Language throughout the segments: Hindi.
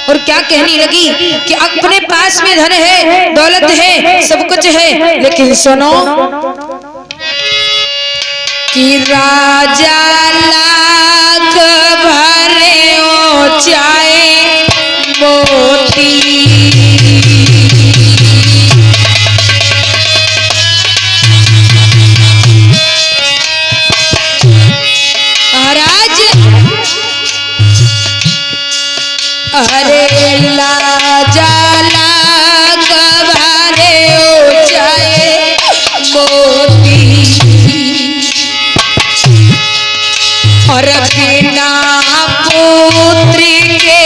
और क्या कहने लगी कि अपने पास में धन है, दौलत है, सब कुछ है, लेकिन सुनो कि राजा लाख भरे ओ चाहे मोती, महाराज अरे लाजा लाख भरे ओ चाहे मोती, और बिना पुत्र के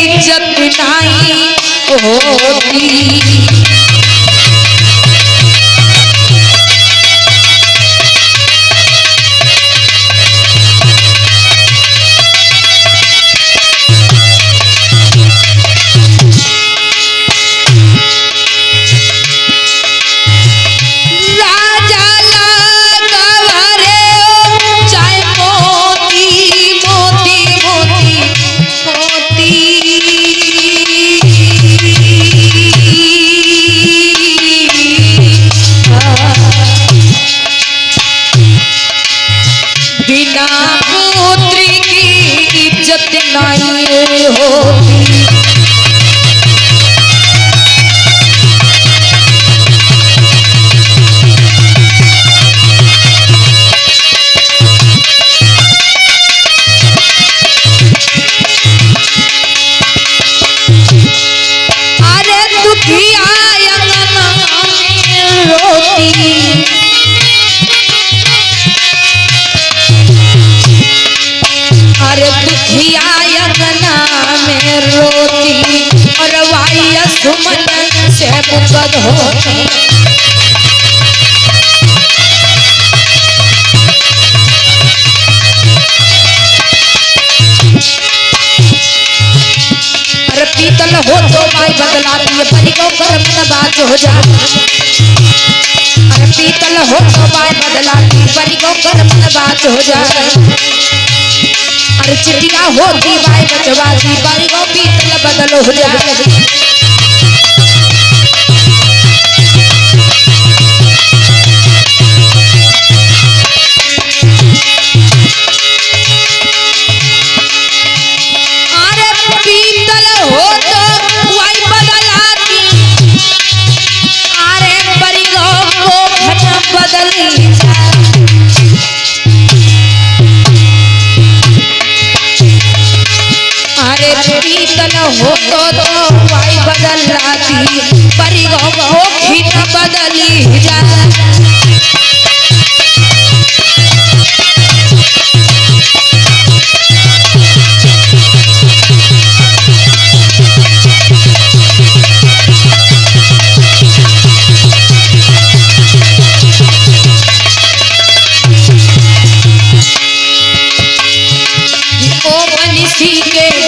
इज्जत नहीं होती। बिना पुत्र की इज्जत नहीं होती। अरे दुखिया अंगना में रोती, अरे दुखिया अंगना में रोती, और वाई सुमन से मुकद होती। अरे पीतल हो तो माई बदलाती है, परी को कर्म न बाज हो जाए। अरे पीतल हो तो माई बदलाती, परी को कर्म न बाज हो जाए। अरे चिड़िया होती बाई बचवाती, परी को पीतल बदल हो जाए। पीतल हो तो वाई बदलाती, परी को खींच बदली जाए।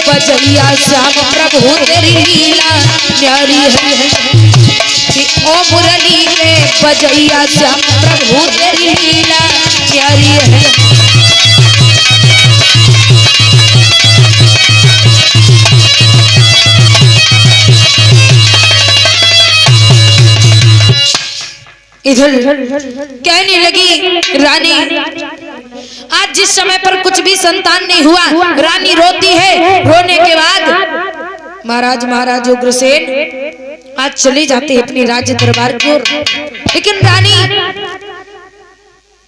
बजैया श्याम प्रभु तेरी लीला न्यारी है, कि ओ मुरली में बजैया श्याम प्रभु तेरी लीला न्यारी है। इधर कहने लगी रानी, आज जिस समय पर कुछ भी संतान नहीं हुआ, रानी रोती है। रोने के बाद महाराज उग्रसेन आज चले जाते हैं अपने राज्य दरबार की ओर, लेकिन रानी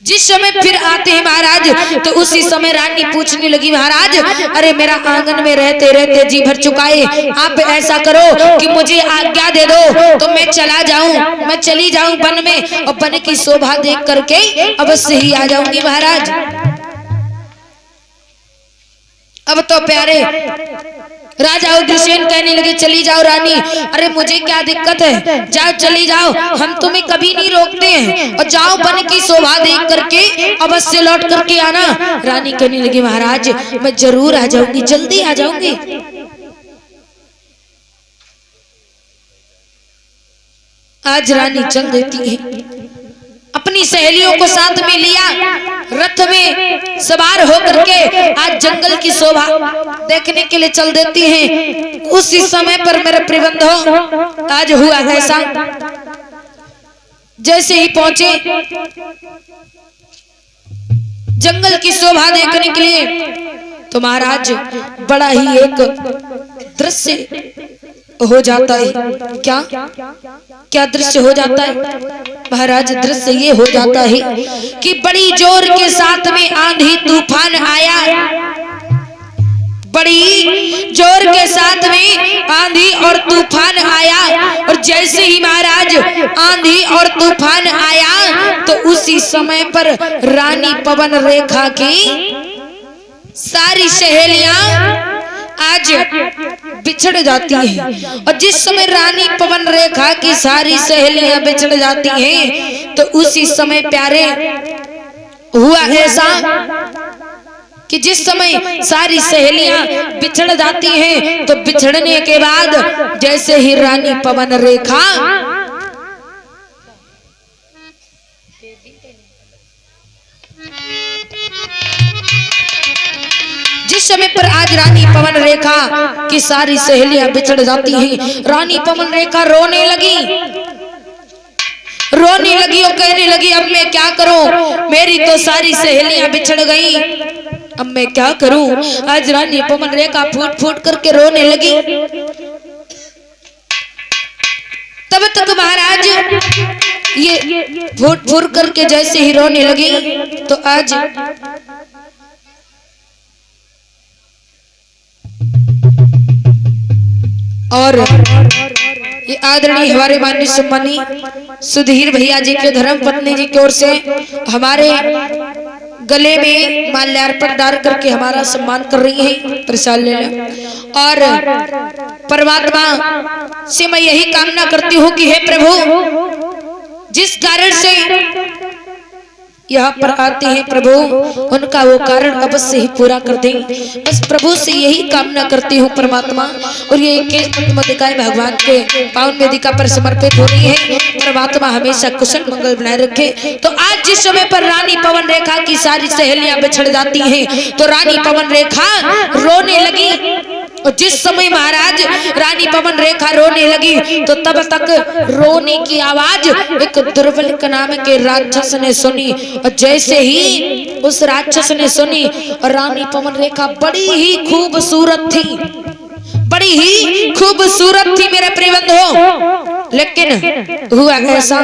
जिस समय फिर आते हैं महाराज, तो उसी समय रानी पूछने लगी, महाराज अरे मेरा आंगन में रहते रहते जी भर चुका है, आप ऐसा करो कि मुझे आज्ञा दे दो तो मैं चला जाऊं, मैं चली जाऊं वन में, और वन की शोभा देख करके अवश्य ही आ जाऊंगी महाराज। अब तो प्यारे राजा उग्रसेन कहने लगे, चली जाओ रानी, अरे मुझे क्या दिक्कत है, जाओ चली जाओ, हम तुम्हें कभी नहीं रोकते हैं, और जाओ वन की शोभा देख करके अवश्य लौट करके आना। रानी कहने लगी, महाराज मैं जरूर आ जाऊंगी, जल्दी आ जाऊंगी। आज रानी चल देती है अपनी सहेलियों को साथ में लिया, रथ में सवार होकर के आज जंगल की शोभा देखने के लिए चल देती हैं। उसी समय पर मेरे प्रियबंधो आज हुआ ऐसा, जैसे ही पहुंचे जंगल की शोभा देखने के लिए तो महाराज बड़ा ही एक दृश्य हो जाता है। क्या क्या दृश्य हो जाता है महाराज? दृश्य ये हो जाता है कि बड़ी जोर के साथ में आंधी तूफान आया, बड़ी जोर के साथ में आंधी और तूफान आया, और जैसे ही महाराज आंधी और तूफान आया तो उसी समय पर रानी पवन रेखा की सारी सहेलियां आज बिछड़ जाती हैं। और जिस समय रानी पवन रेखा की सारी सहेलियां बिछड़ जाती हैं तो उसी समय प्यारे हुआ ऐसा कि जिस समय सारी सहेलियां बिछड़ जाती हैं तो बिछड़ने के बाद जैसे ही रानी पवन रेखा जिस समय पर आज रानी पवन रेखा की सारी सहेलियां बिछड़ जाती हैं, रानी पवन रेखा रोने लगी और कहने लगी अब मैं क्या करूं, मेरी तो सारी सहेलियां बिछड़ गई, अब मैं क्या करूं। आज रानी पवन रेखा फूट फूट करके रोने लगी। तब तक महाराज ये फूट फूट करके जैसे ही रोने लगी तो आज और ये आदरणीय हमारे माननीय सम्मानी सुधीर भैया जी के धर्म पत्नी जी की ओर से हमारे गले में माल्यार्पण डाल करके हमारा सम्मान कर रही है, प्रसाद ले लें। और परमात्मा से मैं यही कामना करती हूँ कि हे प्रभु जिस कारण से यहाँ पर आते हैं प्रभु उनका वो कारण अवश्य ही पूरा कर दें। बस प्रभु से यही कामना करती हूँ परमात्मा। और ये केशपतिकाय भगवान के पावन वेदिका पर समर्पित हो रही है। परमात्मा हमेशा कुशल मंगल बनाए रखे। तो आज जिस समय पर रानी पवन रेखा की सारी सहेलियां बिछड़ जाती हैं तो रानी पवन रेखा रोने लगी। और जिस समय महाराज रानी पवन रेखा रोने लगी तो तब तक रोने की आवाज एक दुर्बल नाम के राक्षस ने सुनी। और जैसे ही उस राक्षस ने सुनी और रानी पवन रेखा बड़ी ही खूबसूरत थी, बड़ी ही खूबसूरत थी मेरे प्रियबंधो। लेकिन हुआ ऐसा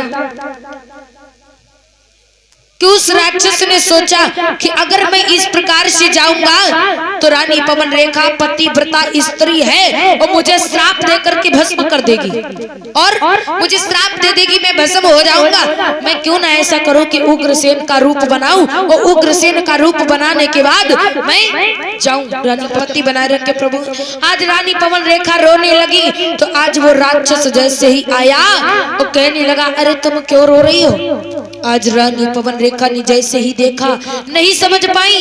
कि उस राक्षस ने सोचा कि अगर मैं इस प्रकार से जाऊंगा तो रानी पवन रेखा पतिव्रता स्त्री है और मुझे श्राप देकर के भस्म कर देगी और मुझे श्राप दे देगी, मैं भस्म हो जाऊंगा। मैं क्यों ना ऐसा करूं कि उग्रसेन का रूप बनाऊं और उग्रसेन का रूप बनाने के बाद मैं जाऊं रानी पति बनाए रखे प्रभु। आज रानी पवन रेखा रोने लगी तो आज वो राक्षस जैसे ही आया तो कहने लगा अरे तुम क्यों रो रही हो। आज रानी पवन रेखा ने जैसे ही देखा नहीं समझ पाई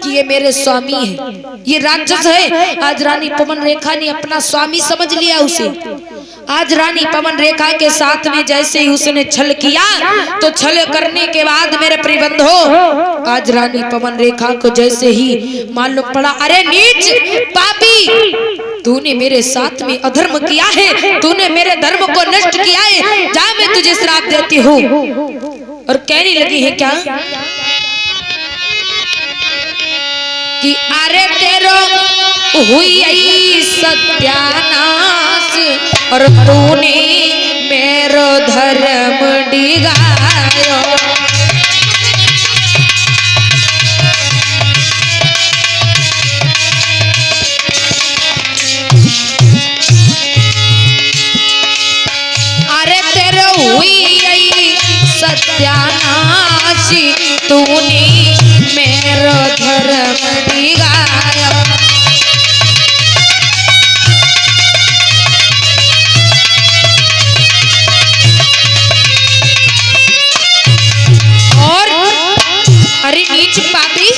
कि ये मेरे स्वामी है, ये राक्षस है। आज रानी पवन रेखा ने अपना स्वामी समझ लिया उसे। आज रानी पवन रेखा के साथ में जैसे ही उसने छल किया तो छल करने के बाद मेरे प्रियबंधो आज रानी पवन रेखा को जैसे ही मालूम पड़ा अरे नीच पापी, तूने मेरे साथ में अधर्म किया है, तूने मेरे धर्म को नष्ट किया है, जा मैं तुझे श्राप देती हूँ। और कहने लगी है क्या कि अरे तेरो हुई सत्यानाश और तूने मेरो धर्म डिगायो। अरे तेरो हुई सत्यानाश तूने मेरो धर्म डिगाया। और अरे नीच पापी,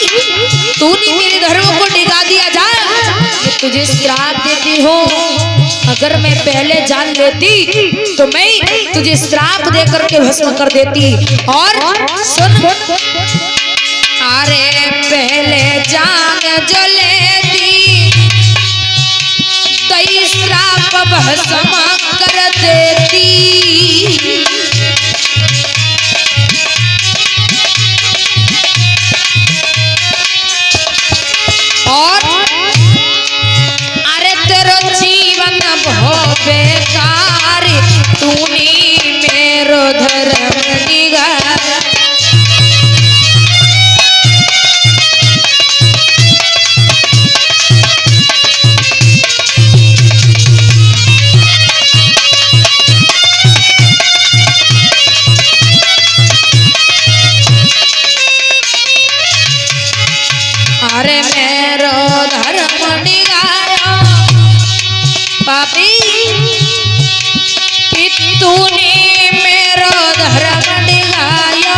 तूने मेरे धर्म को डिगा दिया, जा मैं तुझे श्राप देती हूँ। अगर मैं पहले जान लेती तो मैं तुझे श्राप दे करके भस्म कर देती। और सुन, अरे पहले जान जो लेती तो श्राप भस्म कर देती। और अरे तेरो जीवन भो बेकार, तूने मेरो धर्म निगारा। अरे मेरो धर्म निगारा पापी, कि तूने मेरो धर्म निगाया।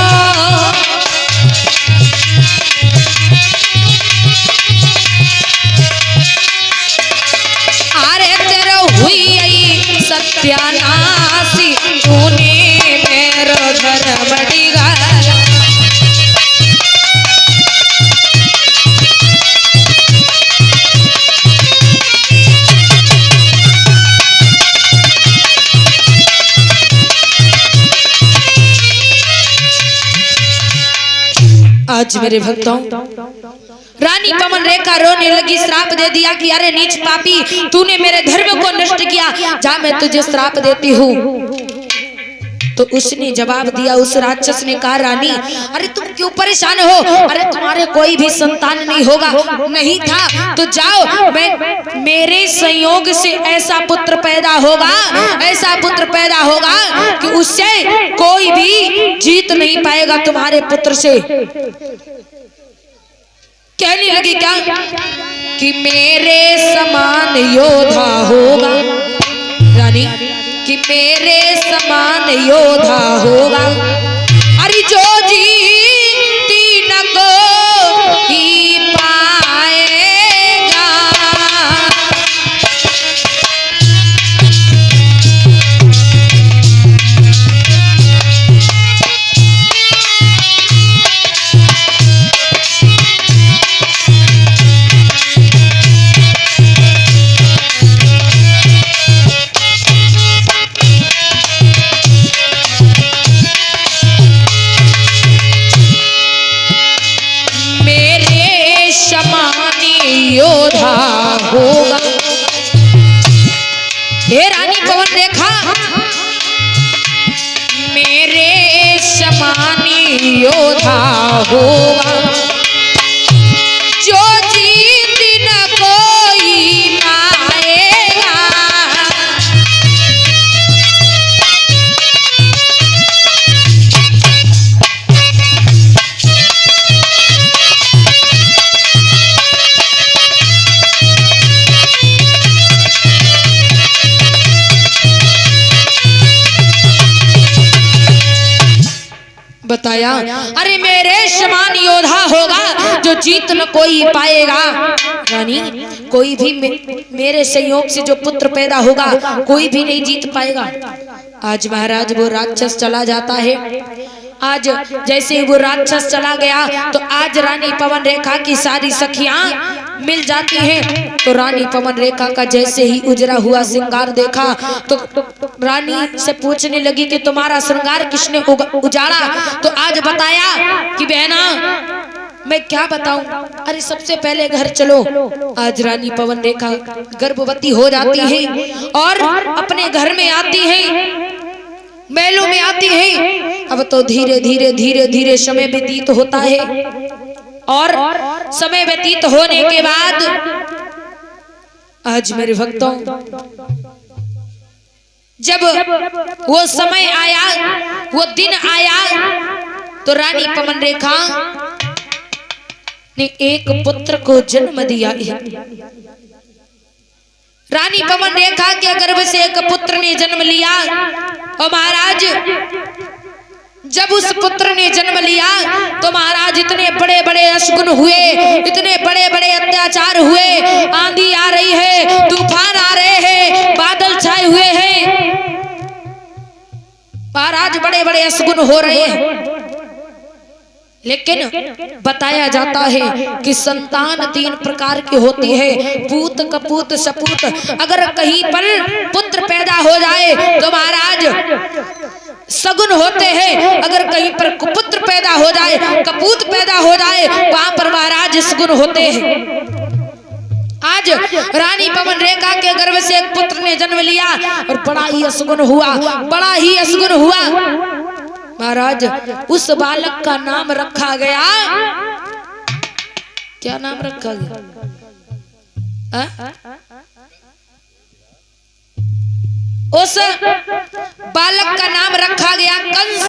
अरे तेरा हुई सत्यानाशी, तूने मेरो धर्म निगाया। आज मेरे भक्तों, रानी पवन रेखा रोने लगी, श्राप दे दिया कि अरे नीच पापी, तूने मेरे धर्म को नष्ट किया, जा मैं तुझे श्राप देती हूँ। तो उसने जवाब दिया, उस राक्षस ने कहा, रानी अरे तुम क्यों परेशान हो? अरे तुम्हारे कोई भी संतान नहीं होगा, नहीं था तो जाओ, मैं मेरे संयोग से ऐसा पुत्र पैदा होगा, ऐसा पुत्र पैदा होगा कि उससे कोई भी जीत नहीं पाएगा तुम्हारे पुत्र से। कहने लगी क्या कि मेरे समान योद्धा होगा, रानी कि मेरे समान योद्धा होगा। अरे जो जीती न को ही पाएगा। योद्धा होगा। हे रानी पवन रेखा, मेरे समानी योद्धा होगा, जो जीत न कोई पाएगा। बताया, अरे मेरे समान योद्धा होगा, जो जीत न कोई पाएगा। रानी कोई भी मेरे संयोग से जो पुत्र पैदा होगा, कोई भी नहीं जीत पाएगा। आज महाराज वो राक्षस चला जाता है। आज जैसे वो राक्षस चला गया तो आज रानी पवन रेखा की सारी सखियां मिल जाती हैं। तो रानी पवन रेखा का जैसे ही उजरा हुआ श्रृंगार देखा तो रानी से पूछने लगी कि तुम्हारा श्रृंगार किसने उजाड़ा? तो आज बताया कि बहना मैं क्या बताऊं, अरे सबसे पहले घर चलो। आज रानी पवन रेखा गर्भवती हो जाती है और अपने घर में आती है, महलों में आती है। अब तो धीरे धीरे धीरे धीरे समय व्यतीत होता है और समय व्यतीत होने के बाद आज मेरे भक्तों जब वो समय आया, वो दिन आया, तो रानी पवन रेखा ने एक पुत्र को जन्म दिया। रानी पवन रेखा के गर्भ से एक पुत्र ने जन्म लिया। और महाराज जब उस पुत्र ने जन्म लिया तो महाराज इतने बड़े बड़े अशगुन हुए, इतने बड़े बड़े अत्याचार हुए। आंधी आ रही है, तूफान आ रहे हैं, बादल महाराज बड़े बड़े असगुन हो रहे हैं, लेकिन बताया जाता है कि संतान 3 प्रकार की होती है, पूत, कपूत, सपूत। अगर कहीं पर पुत्र पैदा हो जाए तो महाराज सगुन होते हैं, अगर कहीं पर कुपुत्र पैदा हो जाए, कपूत पैदा हो जाए, वहां पर महाराज सगुन होते हैं। आज रानी पवन रेखा के गर्भ से एक पुत्र ने जन्म लिया और बड़ा ही असगुन हुआ, बड़ा ही असगुन हुआ। महाराज उस बालक का नाम रखा गया, क्या नाम रखा गया? उस बालक का नाम रखा गया कंस।